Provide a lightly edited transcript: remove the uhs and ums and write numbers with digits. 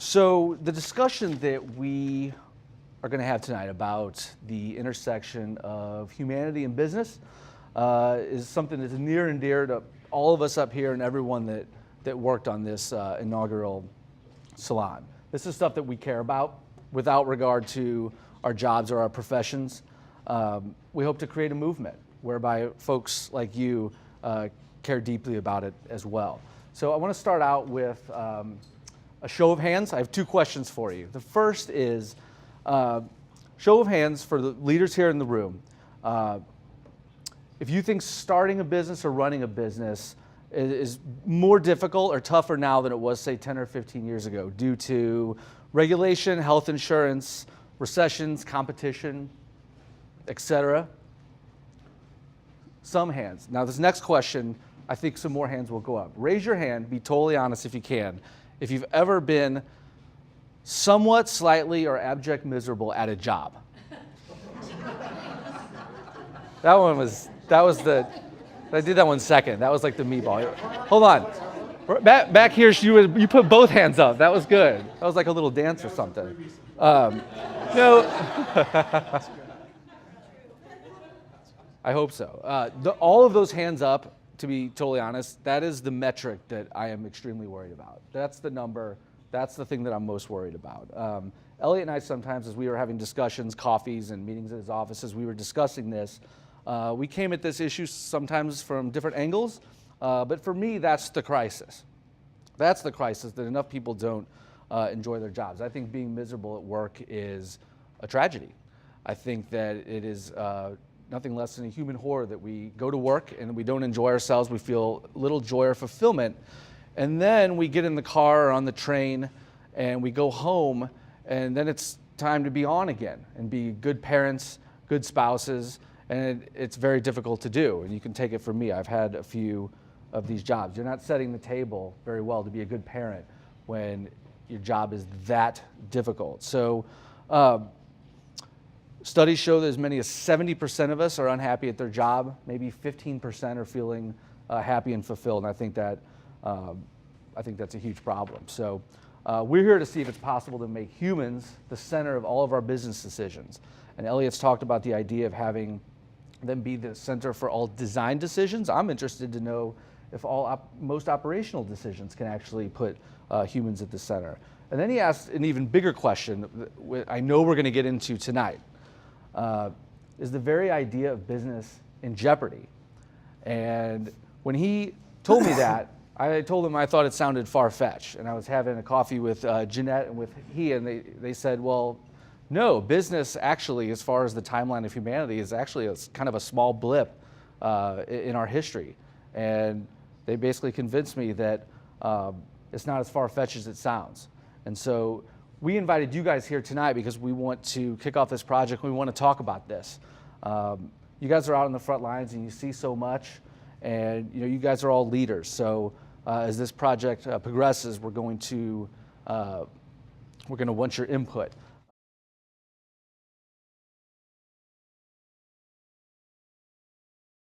So the discussion that we are going to have tonight about the intersection of humanity and business is something that's near and dear to all of us up here and everyone that worked on this inaugural salon. This is stuff that we care about without regard to our jobs or our professions. We hope to create a movement whereby folks like you care deeply about it as well. So I want to start out with a show of hands. I have two questions for you. The first is show of hands for the leaders here in the room. If you think starting a business or running a business is more difficult or tougher now than it was, say, 10 or 15 years ago due to regulation, health insurance, recessions, competition, etc. Some hands. Now this next question, I think some more hands will go up. Raise your hand, be totally honest if you can, if you've ever been somewhat, slightly, or abject miserable at a job. I did that one second. That was like the meatball. Hold on. Back here, you put both hands up. That was good. That was like a little dance or something. No. I hope so. All of those hands up, to be totally honest, that is the metric that I am extremely worried about. That's the number. That's the thing that I'm most worried about. Elliot and I sometimes, as we were having discussions, coffees, and meetings at his offices, we were discussing this. We came at this issue sometimes from different angles, but for me, that's the crisis. That's the crisis, that enough people don't enjoy their jobs. I think being miserable at work is a tragedy. I think that it is nothing less than a human horror that we go to work and we don't enjoy ourselves, we feel little joy or fulfillment, and then we get in the car or on the train and we go home, and then it's time to be on again and be good parents, good spouses, and it's very difficult to do. And you can take it from me. I've had a few of these jobs. You're not setting the table very well to be a good parent when your job is that difficult. So studies show that as many as 70% of us are unhappy at their job. Maybe 15% are feeling happy and fulfilled. And I think that's a huge problem. So we're here to see if it's possible to make humans the center of all of our business decisions. And Elliot's talked about the idea of having them be the center for all design decisions. I'm interested to know if most operational decisions can actually put humans at the center. And then he asked an even bigger question I know we're going to get into tonight. Is the very idea of business in jeopardy? And when he told me that, I told him I thought it sounded far-fetched. And I was having a coffee with Jeanette and with and they said, well, no, business actually, as far as the timeline of humanity, is actually kind of a small blip in our history. And they basically convinced me that it's not as far-fetched as it sounds. And so we invited you guys here tonight because we want to kick off this project. We want to talk about this. You guys are out on the front lines and you see so much, and you guys are all leaders. So as this project progresses, we're going to want your input.